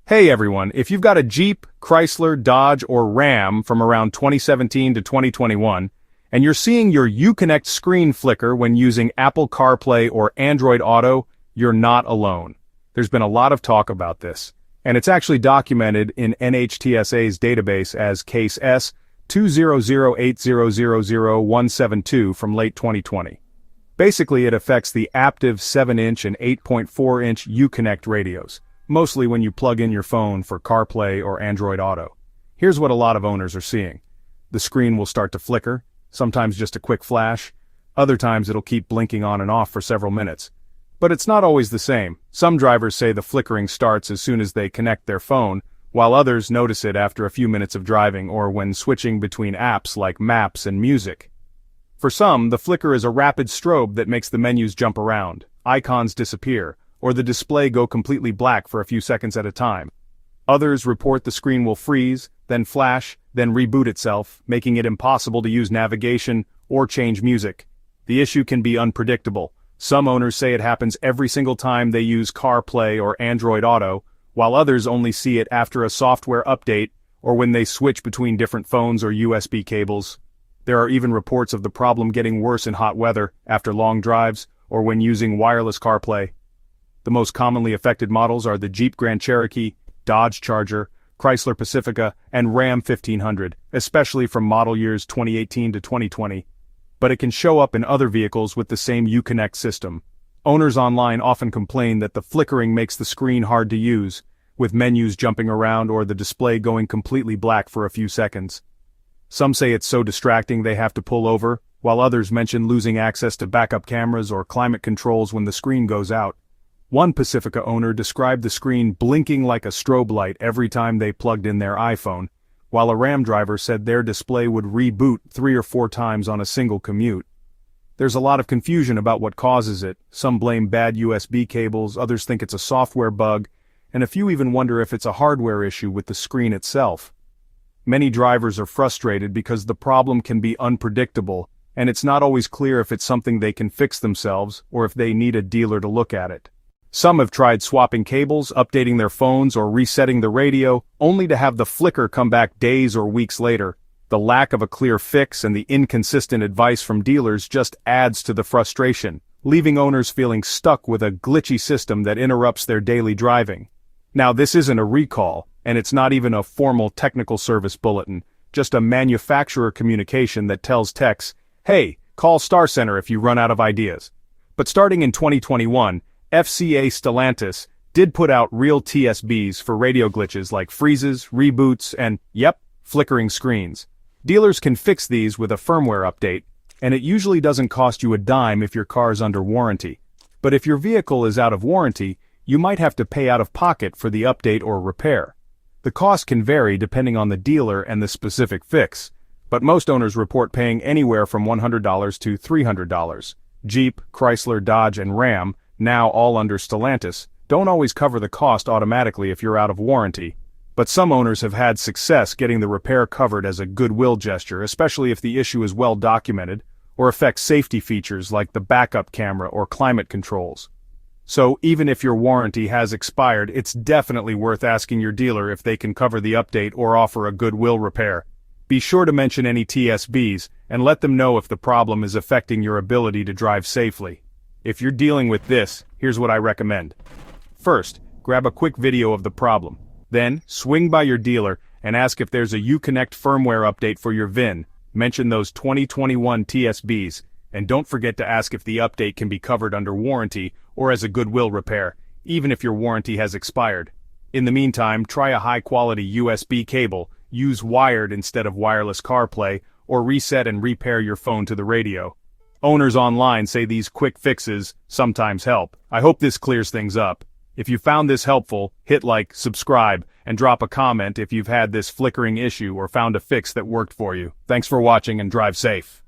Hey everyone, if you've got a Jeep, Chrysler, Dodge, or Ram from around 2017 to 2021, and you're seeing your Uconnect screen flicker when using Apple CarPlay or Android Auto, you're not alone. There's been a lot of talk about this, and it's actually documented in NHTSA's database as case S200800172 from late 2020. Basically, it affects the active 7-inch and 8.4-inch Uconnect radios, mostly when you plug in your phone for CarPlay or Android Auto. Here's what a lot of owners are seeing. The screen will start to flicker, sometimes just a quick flash. Other times it'll keep blinking on and off for several minutes. But it's not always the same. Some drivers say the flickering starts as soon as they connect their phone, while others notice it after a few minutes of driving or when switching between apps like Maps and Music. For some, the flicker is a rapid strobe that makes the menus jump around, icons disappear, or the display go completely black for a few seconds at a time. Others report the screen will freeze, then flash, then reboot itself, making it impossible to use navigation or change music. The issue can be unpredictable. Some owners say it happens every single time they use CarPlay or Android Auto, while others only see it after a software update or when they switch between different phones or USB cables. There are even reports of the problem getting worse in hot weather, after long drives, or when using wireless CarPlay. The most commonly affected models are the Jeep Grand Cherokee, Dodge Charger, Chrysler Pacifica, and Ram 1500, especially from model years 2018 to 2020. But it can show up in other vehicles with the same Uconnect system. Owners online often complain that the flickering makes the screen hard to use, with menus jumping around or the display going completely black for a few seconds. Some say it's so distracting they have to pull over, while others mention losing access to backup cameras or climate controls when the screen goes out. One Pacifica owner described the screen blinking like a strobe light every time they plugged in their iPhone, while a Ram driver said their display would reboot 3 or 4 times on a single commute. There's a lot of confusion about what causes it. Some blame bad USB cables, others think it's a software bug, and a few even wonder if it's a hardware issue with the screen itself. Many drivers are frustrated because the problem can be unpredictable, and it's not always clear if it's something they can fix themselves or if they need a dealer to look at it. Some have tried swapping cables, updating their phones, or resetting the radio, only to have the flicker come back days or weeks later. The lack of a clear fix and the inconsistent advice from dealers just adds to the frustration, leaving owners feeling stuck with a glitchy system that interrupts their daily driving. Now, this isn't a recall, and it's not even a formal technical service bulletin, just a manufacturer communication that tells techs, hey, call Star Center if you run out of ideas. But starting in 2021, FCA Stellantis did put out real TSBs for radio glitches like freezes, reboots, and, flickering screens. Dealers can fix these with a firmware update, and it usually doesn't cost you a dime if your car's under warranty. But if your vehicle is out of warranty, you might have to pay out of pocket for the update or repair. The cost can vary depending on the dealer and the specific fix, but most owners report paying anywhere from $100 to $300. Jeep, Chrysler, Dodge, and Ram, now all under Stellantis, don't always cover the cost automatically if you're out of warranty. But some owners have had success getting the repair covered as a goodwill gesture, especially if the issue is well documented or affects safety features like the backup camera or climate controls. So even if your warranty has expired, it's definitely worth asking your dealer if they can cover the update or offer a goodwill repair. Be sure to mention any TSBs and let them know if the problem is affecting your ability to drive safely. If you're dealing with this, here's what I recommend. First, grab a quick video of the problem. Then, swing by your dealer and ask if there's a Uconnect firmware update for your VIN. Mention those 2021 TSBs, and don't forget to ask if the update can be covered under warranty or as a goodwill repair, even if your warranty has expired. In the meantime, try a high-quality USB cable, use wired instead of wireless CarPlay, or reset and repair your phone to the radio. Owners online say these quick fixes sometimes help. I hope this clears things up. If you found this helpful, hit like, subscribe, and drop a comment if you've had this flickering issue or found a fix that worked for you. Thanks for watching and drive safe.